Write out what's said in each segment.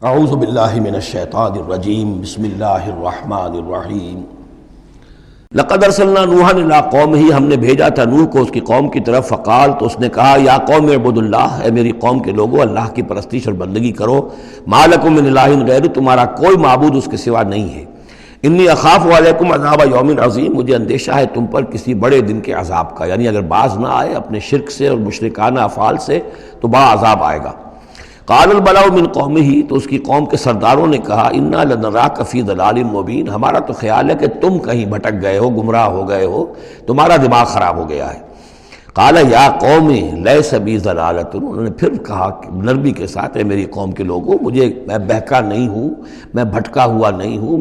اعوذ باللہ من الشیطان الرجیم بسم اللہ الرحمن الرحیم لقد ارسلنا نوحا الی قومہ، ہم نے بھیجا تھا نوح کو اس کی قوم کی طرف، فقال تو اس نے کہا یا قوم اعبدوا اللہ، اے میری قوم کے لوگو اللہ کی پرستش اور بندگی کرو، ما لکم من الہ غیر، تمہارا کوئی معبود اس کے سوا نہیں ہے، انی اخاف علیکم عذاب یوم عظیم، مجھے اندیشہ ہے تم پر کسی بڑے دن کے عذاب کا، یعنی اگر باز نہ آئے اپنے شرک سے اور مشرکانہ افعال سے تو بڑا عذاب آئے گا۔ قال الملأ من قومہ، تو اس کی قوم کے سرداروں نے کہا انا لنراک فی ضلال مبین، ہمارا تو خیال ہے کہ تم کہیں بھٹک گئے ہو، گمراہ ہو گئے ہو، تمہارا دماغ خراب ہو گیا ہے۔ قال یا قوم لیس بی ضلالۃ، انہوں نے پھر کہا نرمی کے ساتھ، اے میری قوم کے لوگوں، میں بہکا نہیں ہوں، میں بھٹکا ہوا نہیں ہوں،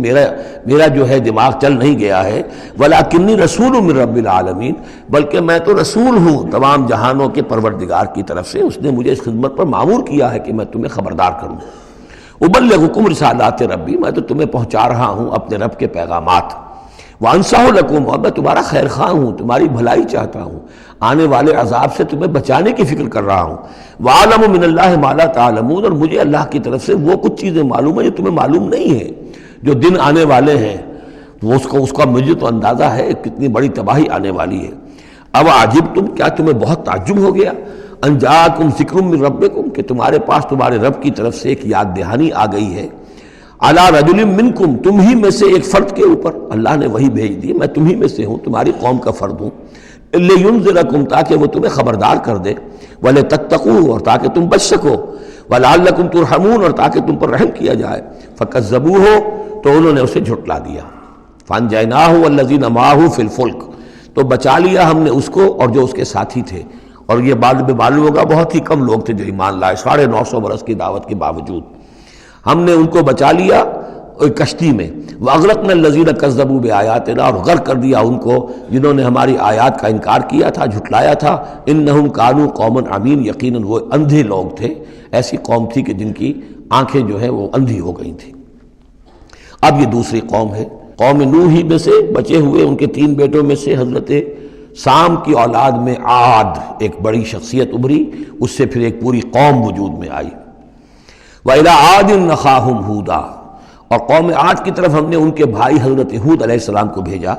میرا جو ہے دماغ چل نہیں گیا ہے، ولکنی رسول من رب العالمین، بلکہ میں تو رسول ہوں تمام جہانوں کے پروردگار کی طرف سے، اس نے مجھے اس خدمت پر مامور کیا ہے کہ میں تمہیں خبردار کروں۔ ابلغکم رسالات ربی، میں تو تمہیں پہنچا رہا ہوں اپنے رب کے پیغامات، وانصح لکم، اور میں تمہارا خیر خواہ ہوں، تمہاری بھلائی چاہتا ہوں، آنے والے عذاب سے تمہیں بچانے کی فکر کر رہا ہوں۔ وَأَعْلَمُ مِنَ اللَّهِ مَا لَا تَعْلَمُونَ، اور مجھے اللہ کی طرف سے وہ کچھ چیزیں معلوم ہیں جو تمہیں معلوم نہیں ہیں، جو دن آنے والے ہیں وہ اس کا مجھے تو اندازہ ہے کتنی بڑی تباہی آنے والی ہے۔ اب عجبتم، کیا تمہیں بہت تعجب ہو گیا، ان جاءکم ذکر من ربکم، کہ تمہارے پاس تمہارے رب کی طرف سے ایک یاد دہانی آ گئی ہے، علی رجل منکم، تم ہی میں سے ایک فرد کے اوپر اللہ نے وہی بھیج دی، میں تم ہی میں سے ہوں، تمہاری قوم کا فرد ہوں، لینذرکم، تاکہ وہ تمہیں خبردار کر دے، ولتتقوا، اور تاکہ تم بچ سکو، ولعلکم ترحمون، اور تاکہ تم پر رحم کیا جائے، فکذبوہ، تو انہوں نے اسے جھٹلا دیا، فانجیناہ والذین معہ فی الفلک، تو بچا لیا ہم نے اس کو اور جو اس کے ساتھی تھے، اور یہ بعد میں معلوم ہوگا بہت ہی کم لوگ تھے جو ایمان لائے 950 برس کی دعوت کے باوجود، ہم نے ان کو بچا لیا ایک کشتی میں، وَأَغْرَقْنَا الَّذِينَ كَذَّبُوا بِآيَاتِنَا، اور غرق کر دیا ان کو جنہوں نے ہماری آیات کا انکار کیا تھا، جھٹلایا تھا، إِنَّهُمْ كَانُوا قَوْمًا عَمِينَ، یقیناً وہ اندھے لوگ تھے، ایسی قوم تھی کہ جن کی آنکھیں جو ہیں وہ اندھی ہو گئی تھیں۔ اب یہ دوسری قوم ہے، قوم نوح ہی میں سے بچے ہوئے ان کے 3 بیٹوں میں سے حضرت سام کی اولاد میں عاد ایک بڑی شخصیت ابھری، اس سے پھر ایک پوری قوم وجود میں آئی۔ وَإِلَىٰ عَادٍ أَخَاهُمْ هُودًا، اور قوم عاد کی طرف ہم نے ان کے بھائی حضرت ہود علیہ السلام کو بھیجا،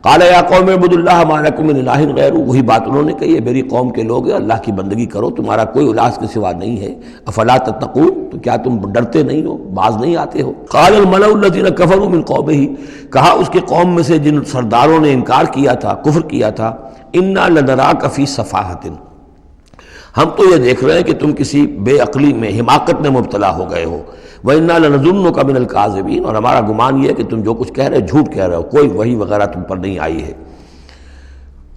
قال یا قوم اعبدوا اللہ ما لکم من الہ غیرہ، وہی بات انہوں نے کہی ہے، میری قوم کے لوگ اللہ کی بندگی کرو، تمہارا کوئی الہ کے سوا نہیں ہے، افلا تتقون، تو کیا تم ڈرتے نہیں ہو، باز نہیں آتے ہو۔ قال الملأ الذین کفروا من قومہ، کہا اس کے قوم میں سے جن سرداروں نے انکار کیا تھا، کفر کیا تھا، انا لنراک فی صفاحۃ، ہم تو یہ دیکھ رہے ہیں کہ تم کسی بے عقلی میں، حماقت میں مبتلا ہو گئے ہو، وَإِنَّا لَنَظُنُّكَ مِنَ الْكَاذِبِينَ، اور ہمارا گمان یہ ہے کہ تم جو کچھ کہہ رہے ہو جھوٹ کہہ رہے ہو، کوئی وحی وغیرہ تم پر نہیں آئی ہے۔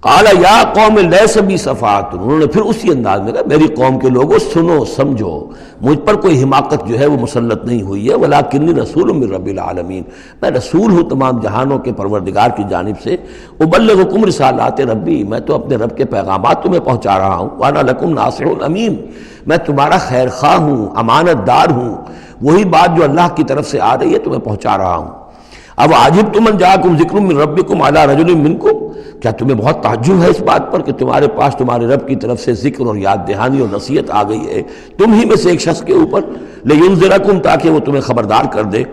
قَالَ يَا قَوْمِ لَيْسَ بِي صَفَاحَةٌ، انہوں نے پھر اسی انداز میں کہا میری قوم کے لوگوں سنو سمجھو، مجھ پر کوئی حماقت جو ہے وہ مسلط نہیں ہوئی ہے، وَلَٰكِنِّي رَسُولٌ مِّن رَّبِّ الْعَالَمِينَ، میں رسول ہوں تمام جہانوں کے پروردگار کی جانب سے، أُبَلِّغُكُمْ رِسَالَاتِ رَبِّي، میں تو اپنے رب کے پیغامات تمہیں پہنچا رہا ہوں، وَأَنَا لَكُمْ نَاصِحٌ أَمِينٌ، میں تمہارا خیر خواہ ہوں، امانت دار ہوں، وہی بات جو اللہ کی طرف سے آ رہی ہے تمہیں پہنچا رہا ہوں۔ اب عجبتم ان جاءکم ذکر من ربکم علی رجل منکم، کیا تمہیں بہت تعجب ہے اس بات پر کہ تمہارے پاس تمہارے رب کی طرف سے ذکر اور یاد دہانی اور نصیحت آ گئی ہے تم ہی میں سے ایک شخص کے اوپر، لینذرکم، تاکہ وہ تمہیں خبردار کر دے،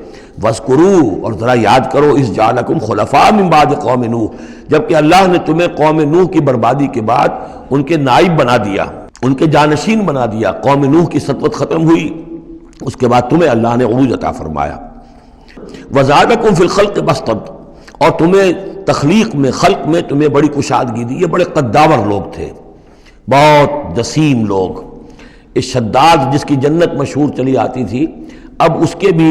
واذکروا، اور ذرا یاد کرو، اذ جعلکم خلفاء من بعد قوم نوح، جبکہ اللہ نے تمہیں قوم نوح کی بربادی کے بعد ان کے نائب بنا دیا، ان کے جانشین بنا دیا، قوم نوح کی سطوت ختم ہوئی، اس کے بعد تمہیں اللہ نے عروج عطا فرمایا۔ وزادکم فی الخلق بسطا، اور تمہیں تخلیق میں، خلق میں تمہیں بڑی کشادگی دی، یہ بڑے قداور لوگ تھے، بہت جسیم لوگ، اس شداد جس کی جنت مشہور چلی آتی تھی، اب اس کے بھی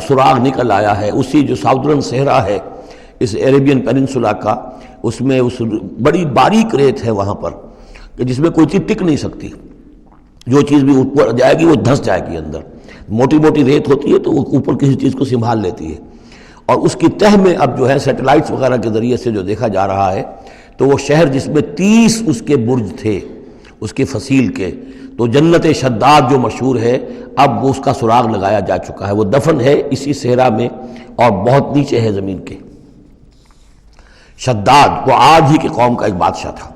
سراغ نکل آیا ہے، اسی جو ساؤدرن صحرا ہے اس عربین پیننسولا کا، اس میں اس بڑی باریک ریت ہے وہاں پر کہ جس میں کوئی چیز ٹک نہیں سکتی، جو چیز بھی اوپر جائے گی وہ دھنس جائے گی اندر، موٹی موٹی ریت ہوتی ہے تو وہ اوپر کسی چیز کو سنبھال لیتی ہے، اور اس کی تہ میں اب جو ہے سیٹلائٹس وغیرہ کے ذریعے سے جو دیکھا جا رہا ہے، تو وہ شہر جس میں 30 اس کے برج تھے اس کے فصیل کے، تو جنت شداد جو مشہور ہے اب وہ اس کا سراغ لگایا جا چکا ہے، وہ دفن ہے اسی صحرا میں اور بہت نیچے ہے زمین کے۔ شداد وہ عاد ہی کی قوم کا ایک بادشاہ تھا۔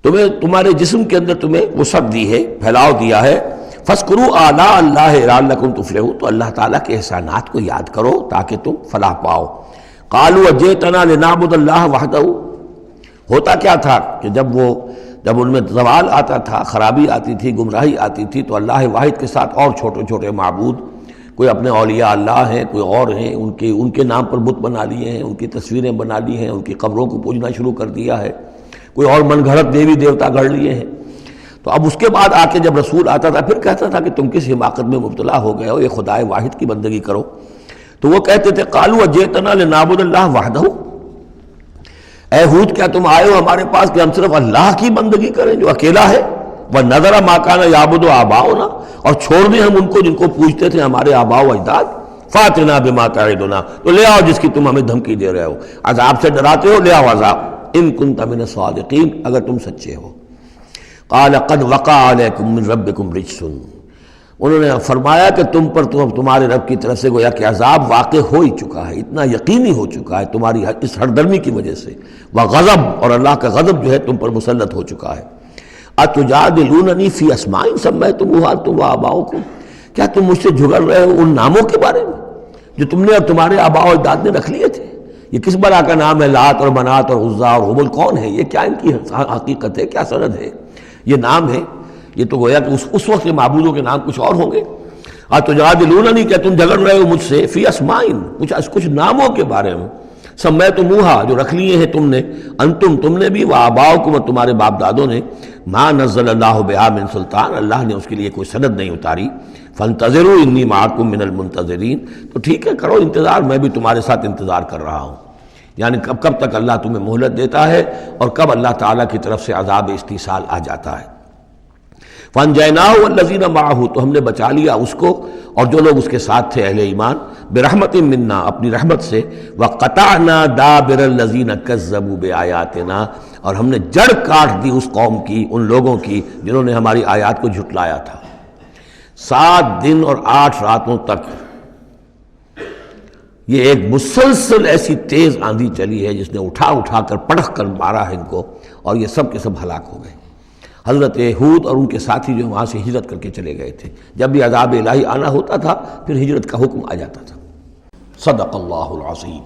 تمہیں تمہارے جسم کے اندر تمہیں وسعت دی ہے، پھیلاؤ دیا ہے، فَاذْكُرُوا آلَاءَ اللَّهِ لَعَلَّكُمْ تُفْلِحُونَ، تو اللہ تعالیٰ کے احسانات کو یاد کرو تاکہ تم فلاح پاؤ۔ قَالُوا أَجِئْتَنَا لِنَعْبُدَ اللَّهَ وَحْدَهُ، ہوتا کیا تھا کہ جب ان میں زوال آتا تھا، خرابی آتی تھی، گمراہی آتی تھی، تو اللہ واحد کے ساتھ اور چھوٹے چھوٹے معبود، کوئی اپنے اولیاء اللہ ہیں، کوئی اور ہیں، ان کے نام پر بت بنا لیے ہیں، ان کی تصویریں بنا لی ہیں، ان کی قبروں کو پوجنا شروع کر دیا ہے، کوئی اور من گھڑت دیوی دیوتا گڑھ لیے ہیں۔ تو اب اس کے بعد آ کے جب رسول آتا تھا پھر کہتا تھا کہ تم کس حماقت میں مبتلا ہو گئے ہو، یہ خدائے واحد کی بندگی کرو۔ تو وہ کہتے تھے قالوا اجئتنا لنعبد اللہ وحدہ، اے ہود کیا تم آئے ہو ہمارے پاس کہ ہم صرف اللہ کی بندگی کریں جو اکیلا ہے، وَنَذَرَ مَا كَانَ يَعْبُدُ آبَاؤُنَا، اور چھوڑ دیں ہم ان کو جن کو پوجتے تھے ہمارے آباء و اجداد۔ فَأْتِنَا بِمَا تَعِدُنَا، تو لے آؤ جس کی تم ہمیں دھمکی دے رہے ہو، عذاب سے ڈراتے ہو، لے آؤ عذاب، إِن كُنتَ مِنَ الصَّادِقِينَ، اگر تم سچے ہو۔ قَالَ قَدْ وَقَعَ عَلَيْكُم مِّن رَّبِّكُمْ رِجْسٌ، انہوں نے فرمایا کہ تم پر تمہارے رب کی طرف سے گویا کہ عذاب واقع ہو ہی چکا ہے، اتنا یقینی ہو چکا ہے تمہاری اس ہردرمی کی وجہ سے، وغضب، اور اللہ کا غضب جو ہے تم پر مسلط ہو چکا ہے۔ اتجادلوننی فی اسماء سمیتموها انتم وآباؤکم، کیا تم مجھ سے جھگڑ رہے ہو ان ناموں کے بارے میں جو تم نے اور تمہارے آباء و اجداد نے رکھ لیے تھے؟ یہ کس بلا کا نام ہے؟ لات اور منات اور عزا اور ہبل کون ہے یہ؟ کیا ان کی حقیقت ہے؟ کیا سند ہے؟ یہ نام ہے، یہ تو گویا کہ اس وقت کے معبودوں کے نام کچھ اور ہوں گے۔ اتجادلوننی، کیا تم جھگڑ رہے ہو مجھ سے فی اسماء، کچھ ناموں کے بارے میں، سمیتموہا، جو رکھ لیے ہیں تم نے، انتم، تم نے بھی، وآباؤکم، اور تمہارے باپ دادوں نے، ما نزل اللہ بہا من سلطان، اللہ نے اس کے لیے کوئی سند نہیں اتاری۔ فانتظروا انی معکم من المنتظرین، تو ٹھیک ہے کرو انتظار، میں بھی تمہارے ساتھ انتظار کر رہا ہوں۔ یعنی کب تک اللہ تمہیں مہلت دیتا ہے اور کب اللہ تعالیٰ کی طرف سے عذاب استیصال آ جاتا ہے۔ فَأَنْجَيْنَاهُ وَالَّذِينَ مَعَهُ، تو ہم نے بچا لیا اس کو اور جو لوگ اس کے ساتھ تھے اہل ایمان، بِرَحْمَةٍ مِنَّا، اپنی رحمت سے، وَقَطَعْنَا دَابِرَ الَّذِينَ كَذَّبُوا بِآيَاتِنَا، اور ہم نے جڑ کاٹ دی اس قوم کی، ان لوگوں کی جنہوں نے ہماری آیات کو جھٹلایا تھا۔ 7 دن اور 8 راتوں تک یہ ایک مسلسل ایسی تیز آندھی چلی ہے جس نے اٹھا کر پٹخ کر مارا ہے ان کو، اور یہ سب کے سب ہلاک ہو گئے۔ حضرت ہود اور ان کے ساتھی جو وہاں سے ہجرت کر کے چلے گئے تھے، جب بھی عذاب الہی آنا ہوتا تھا پھر ہجرت کا حکم آ جاتا تھا۔ صدق اللہ العظیم۔